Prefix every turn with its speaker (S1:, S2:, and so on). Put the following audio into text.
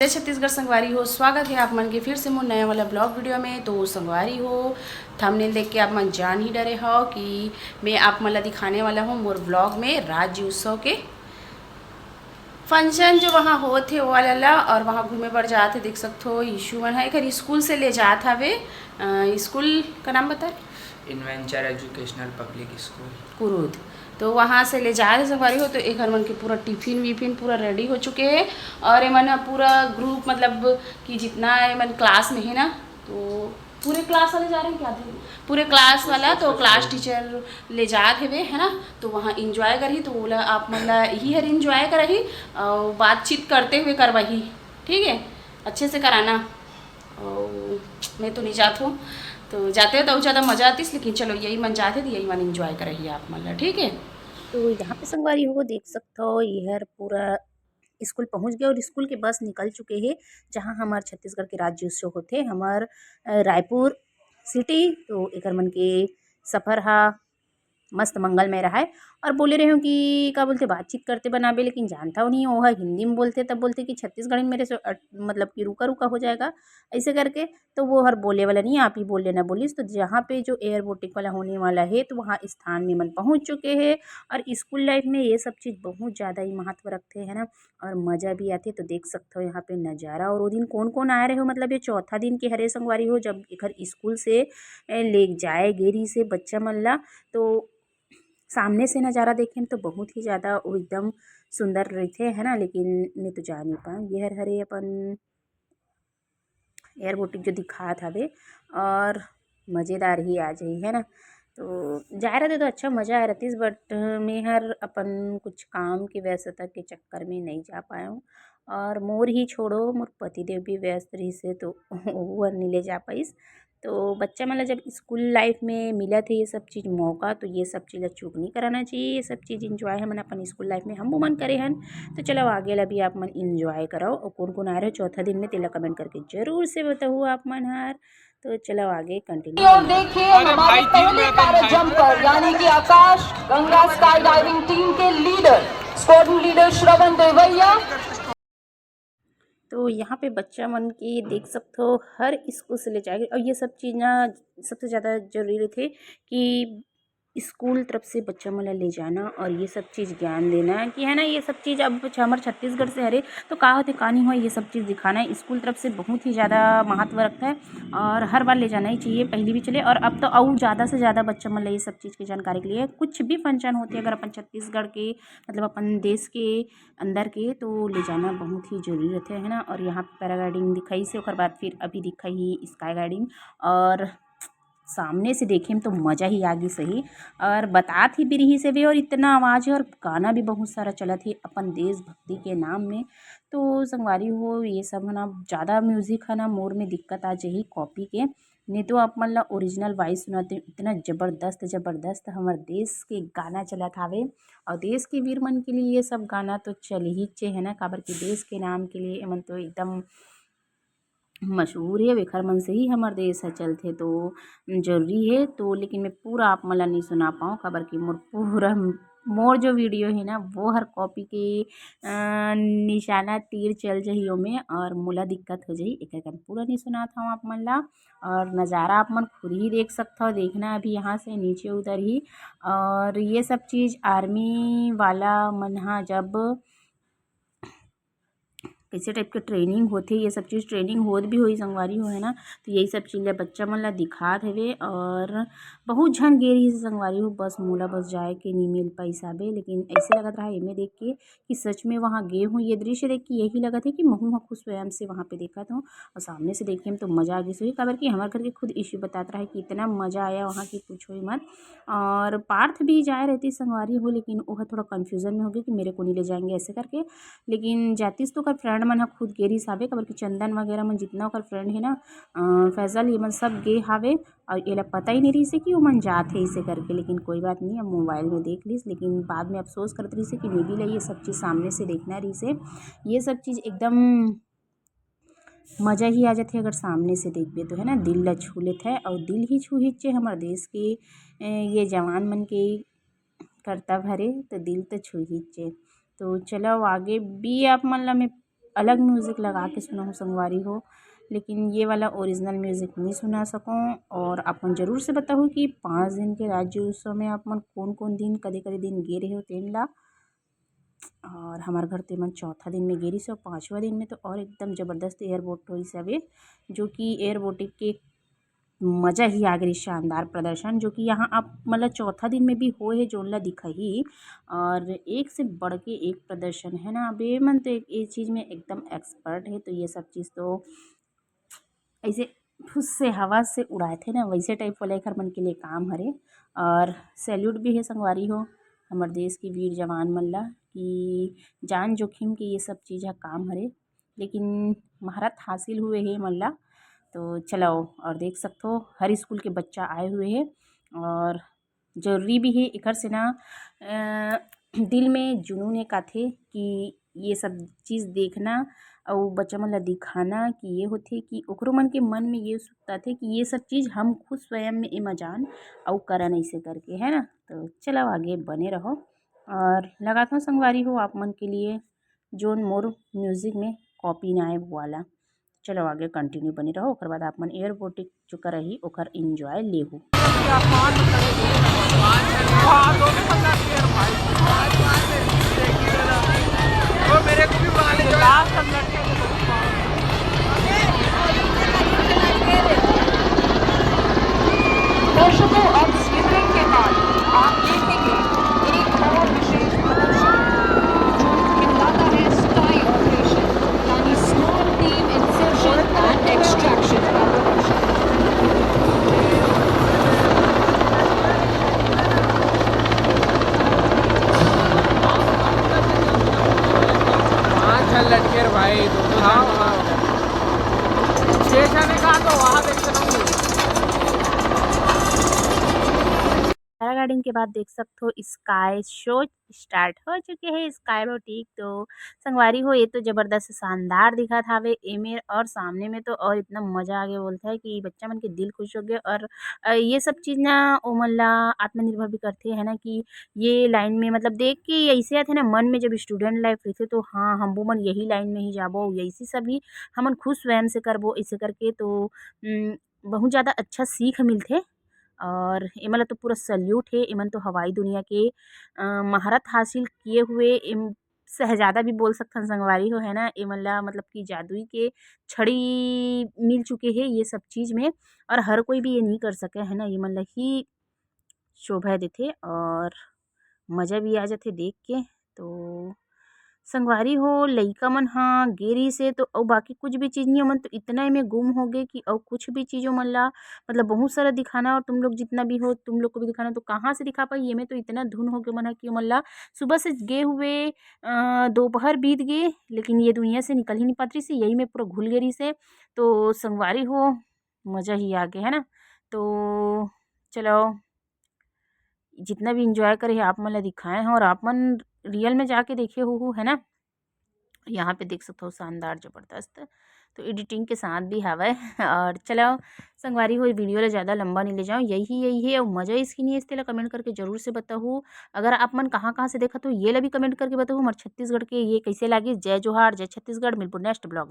S1: जय छत्तीसगढ़ संगवारी हो। स्वागत है आप मन के फिर से मोर नया वाला ब्लॉग वीडियो में। तो संगवारी हो, थंबनेल देख के आप मन जान ही डरे हो कि मैं आप मन ला दिखाने वाला हूँ मोर ब्लॉग में राज्य उत्सव के फंक्शन जो वहाँ होते वो वाला ला। और वहाँ घूमे बर जाते देख सकते हो। यीशु मन है एक स्कूल से ले जात हवे। स्कूल का नाम बता।
S2: इन्वेंचर एजुकेशनल पब्लिक स्कूल
S1: कुरूद। तो वहाँ से ले जा रहे संगवारी हो। तो एक हर मन के पूरा टिफिन विफिन पूरा रेडी हो चुके हैं। और ये मन पूरा ग्रुप मतलब कि जितना ये मन क्लास में है ना, तो पूरे क्लास वाले जा रहे हैं क्या थे? पूरे क्लास वाला तो क्लास टीचर ले जात हेवे है ना। तो वहाँ इंजॉय करी तो बोला आप मतलब यही हर इंजॉय करही और बातचीत करते हुए करवाही। ठीक है, अच्छे से कराना। और मैं तो नहीं जाती हूँ, तो जाते तो ज़्यादा मज़ा आती, लेकिन चलो यही मन जाते तो यही मन इंजॉय करिए आप मतलब। ठीक है।
S3: तो यहाँ पे संगवारी हो देख सकते हो यहर पूरा स्कूल पहुँच गए और स्कूल के बस निकल चुके हैं जहाँ हमार छत्तीसगढ़ के राज्य उत्सव होते हमार रायपुर सिटी। तो एकर मन के सफ़र हा मस्त मंगलमय रहा है। और बोले रहे हो कि क्या बोलते बातचीत करते बनाबे, लेकिन जानता हूँ नहीं वो हिंदी में बोलते, तब बोलते कि छत्तीसगढ़ी में मेरे से मतलब कि रुका रुका हो जाएगा ऐसे करके। तो वो हर बोले वाला नहीं, आप ही बोल लेना बोलिस। तो जहाँ पे जो एयरपोर्टिंग वाला होने वाला है तो वहाँ स्थान में मन पहुँच चुके हैं। और स्कूल लाइफ में ये सब चीज़ बहुत ज़्यादा ही महत्व रखते हैं ना, और मज़ा भी आती है। तो देख सकते हो यहाँ पे नज़ारा। और वो दिन कौन कौन आए रहे हो, मतलब ये चौथा दिन के हरे संगवारी हो जब घर स्कूल से ले जाए गेरी से बच्चा मन ला। तो सामने से नज़ारा देखें तो बहुत ही ज़्यादा वो एकदम सुंदर रहते है ना, लेकिन मैं तो जा नहीं पाऊँ। ये हरे अपन एयरबोटिक जो दिखा था वे, और मज़ेदार ही आ जाई है ना। तो जा रहे थे तो अच्छा मज़ा आ रहा थी, बट मैं हर अपन कुछ काम की व्यस्तता के चक्कर में नहीं जा पाया हूँ। और मोर ही छोड़ो मोर पतिदेव भी व्यस्त रही से तो वो नहीं ले जा पाइस। तो बच्चा मतलब जब स्कूल लाइफ में मिला थे ये सब चीज़ मौका, तो ये सब चीज़ चूक नहीं कराना चाहिए। ये सब चीज़ इंजॉय है मन अपन स्कूल लाइफ में हम मन करे हन। तो चलो आगे ला भी आप मन इंजॉय कराओ। और कौन कौन आ रहे हो चौथा दिन में तेला कमेंट करके जरूर से बताओ आप मन हार। तो चलो आगे कंटिन्यू
S4: और देखिए हमारे पहले पैरा जंपर यानी कि आकाश गंगा स्काई डाइविंग टीम के लीडर स्क्वाड्रन लीडर श्रवण देवैया।
S3: तो यहाँ पे बच्चा मन की देख सकते हो हर स्कूल से ले जाएंगे। और ये सब चीज़ ना सबसे ज़्यादा जरूरी थे कि स्कूल तरफ से बच्चा मन ला ले जाना और ये सब चीज़ ज्ञान देना कि है ना। ये सब चीज़ अब हमारे छत्तीसगढ़ से हरे तो का होते का नहीं हो, ये सब चीज़ दिखाना है स्कूल तरफ से बहुत ही ज़्यादा महत्व रखता है। और हर बार ले जाना ही चाहिए, पहले भी चले और अब तो और ज़्यादा से ज़्यादा बच्चा मन ला ये सब चीज़ की जानकारी के लिए कुछ भी फंक्शन होते अगर अपन छत्तीसगढ़ के मतलब अपन देश के अंदर के तो ले जाना बहुत ही जरूरी रहते है ना। और यहाँ पे पैराग्लाइडिंग दिखाई से और बाद फिर अभी दिखाई स्काई गाइडिंग। और सामने से देखे में तो मज़ा ही आ गई सही। और बता थी बिरही से भी, और इतना आवाज़ है और गाना भी बहुत सारा चला थी अपन देशभक्ति के नाम में। तो संगवारी हो ये सब है ना ज़्यादा म्यूज़िक है ना मोर में दिक्कत आ जाही कॉपी के, नहीं तो आप मन ला ओरिजिनल वॉइस सुनाते इतना ज़बरदस्त ज़बरदस्त हमारे देश के गाना चला थावे। और देश के वीर मन के लिए ये सब गाना तो चल ही चे है ना, काबर के देश के नाम के लिए एमन तो एकदम मशहूर है। वेखर मन से ही हमार देश ह चलथे तो जरूरी है। तो लेकिन मैं पूरा आप मन ला नहीं सुना पाऊँ काबर की मोर पूरा मोर जो वीडियो है ना वो हर कॉपी के निशाना तीर चल जाही ओमे और मोला दिक्कत हो जाही, एक करके पूरा नहीं सुनात हूँ आप मन ला। और नज़ारा आप मन खुद ही देख सकते हो, देखना अभी यहाँ से नीचे उधर ही। और ये सब चीज़ आर्मी वाला मन हा जब कैसे टाइप के ट्रेनिंग होथे ये सब चीज़ ट्रेनिंग होत भी होई संगवारी हो है ना। तो यही सब चीज़ ला बच्चा मन ला दिखात हवे। और बहुत झन गे रही संगवारी हो, बस मोला बस जाए के नहीं मिल पाइस हाबे, लेकिन ऐसे लगत रहा एमे देख के कि सच में वहाँ गे हूँ। ये दृश्य देख के यही लगत है कि महू ह खुद स्वयं से वहाँ पे देखत हूँ। और सामने से देखे में तो मज़ा आ गई सही, काबर कि हमारे घर के खुद इश्यू बताता रहा है कि इतना मज़ा आया वहाँ की पूछो ही मत। और पार्थ भी जाए रहती संगवारी हो, लेकिन वह थोड़ा कन्फ्यूज़न में हो गया कि मेरे को नहीं ले जाएंगे ऐसे करके। लेकिन जातिस तो ओकर फ्रेंड मन ह खुद गे रहिस हावे, काबर कि चंदन वगैरह मन जितना ओकर फ्रेंड है ना फैजल ये मन सब गे हावे। और एला पता ही नहीं रही से कि वो मन जात है इसे करके, लेकिन कोई बात नहीं अब मोबाइल में देख लीस। लेकिन बाद में अफसोस करत रही से कि मे भी ला ये सब चीज़ सामने से देखना रही से। ये सब चीज़ एकदम मज़ा ही आ जाते अगर सामने से देखबे तो है ना, दिल ला छू लेते है। और दिल ही छू हिचे हमारे देश के ये जवान मन के कर्तव्य हरे तो दिल तो छू हिचे। तो चलो आगे भी आप मन ला मैं अलग म्यूज़िक लगा के सुना हूँ संगवारी हो, लेकिन ये वाला ओरिजिनल म्यूज़िक नहीं सुना सकूँ। और अपन ज़रूर से बताऊँ कि 5 दिन के राज्य उत्सव में अपन कौन कौन दिन कदे कदे दिन गे रहे हो तेन ला। और हमार घर तो मन चौथा दिन में गेरी से, और 5वां दिन में तो और एकदम ज़बरदस्त एयरबोट होई सवे, जो कि एयरबोटिक के मज़ा ही आ गई। शानदार प्रदर्शन जो कि यहाँ आप मतलब चौथा दिन में भी हो है जो ला दिखा ही। और एक से बढ़ के एक प्रदर्शन है ना। अब ये मन तो ये चीज़ में एकदम एक्सपर्ट है, तो ये सब चीज़ तो ऐसे फुस से हवा से उड़ाए थे ना, वैसे टाइप वाला एक मन के लिए काम हरे। और सैल्यूट भी है संगवारी हो हमारे देश की वीर जवान मन ला कि जान जोखिम के ये सब चीज़ काम हरे, लेकिन महारत हासिल हुए है मन ला। तो चलो और देख सकते हो हर स्कूल के बच्चा आए हुए हैं, और जरूरी भी है एकर से ना दिल में जुनून एक आथे कि ये सब चीज़ देखना और बच्चा मन ला दिखाना कि ये होथे कि ओकरो मन के मन में ये उत्सुकता थे कि ये सब चीज़ हम खुद स्वयं में एमा जान और करन ऐसे करके, है ना। तो चलो आगे बने रहो और लगाता हूँ संगवारी हो आप मन के लिए जोन मोर म्यूज़िक में कॉपी ना आए वो वाला। चलो आगे कंटिन्यू बने रहो, ओकर बाद आप मन एयरबोटिक जो करही ओकर एंजॉय लेहू।
S4: दर्शकों अब स्लिपिंग के बाद आप देखेंगे एक और विशेष प्रदर्शन जो कहलाता है स्काई ऑपरेशन, यानी small team insertion and extraction का प्रदर्शन।
S2: लटके भाई स्टेशन का तो वहाँ देखते रहूँगी।
S3: पैराग्लाइडिंग के बाद देख सकते हो स्काई शो स्टार्ट हो चुके हैं। स्काई बोटिक तो संगवारी हो ये तो ज़बरदस्त शानदार दिखत हावे एमेर, और सामने में तो और इतना मज़ा आगे बोलता है कि बच्चा मन के दिल खुश हो गया। और ये सब चीज़ ना ओ मन ला आत्मनिर्भर भी करते है ना कि ये लाइन में मतलब देख के ऐसे आते ना मन में, जब स्टूडेंट लाइफ रहते तो हाँ हम वो मन यही लाइन में ही जाबो, यही सभी हमन खुद स्वयं से करबो ऐसे करके। तो बहुत ज़्यादा अच्छा सीख मिलते। और एमन ला तो पूरा सल्यूट है, एमन तो हवाई दुनिया के महारत हासिल किए हुए शहजादा भी बोल सकथन संगवारी हो, है ना। एमन ला मतलब कि जादुई के छड़ी मिल चुके हैं ये सब चीज़ में, और हर कोई भी ये नहीं कर सके, है ना। एमन ला ही शोभा देथे और मज़ा भी आ जाथे देख के। तो संगवारी हो लइका मन हाँ गेरी से तो और बाकी कुछ भी चीज़ नहीं मन तो इतना में गुम हो गए कि और कुछ भी चीज़ों मन ला मतलब बहुत सारा दिखाना, और तुम लोग जितना भी हो तुम लोग को भी दिखाना, तो कहाँ से दिखा पाई। ये में तो इतना धुन हो गया मन कि मन ला सुबह से गए हुए दोपहर बीत गए, लेकिन ये दुनिया से निकल ही नहीं पाती से, यही में पूरा घुल गई से। तो संगवारी हो मज़ा ही आ गया, है ना। तो चलो जितना भी इंजॉय करे आप मन ला दिखाए हैं, और आप मन रियल में जाके देखे हो, है ना। यहाँ पे देख सकते हो शानदार ज़बरदस्त तो एडिटिंग के साथ भी हवा है। और चलो संगवारी हो वीडियो ला ज़्यादा लंबा नहीं ले जाओ, यही है और मज़ा इसकी नहीं है, इसके कमेंट करके जरूर से बताओ। अगर आप मन कहाँ कहाँ से देखा तो ये ला भी कमेंट करके बताओ हमारे छत्तीसगढ़ के ये कैसे लगे। जय जोहार, जय छत्तीसगढ़, मिलपुर नेक्स्ट ब्लॉग।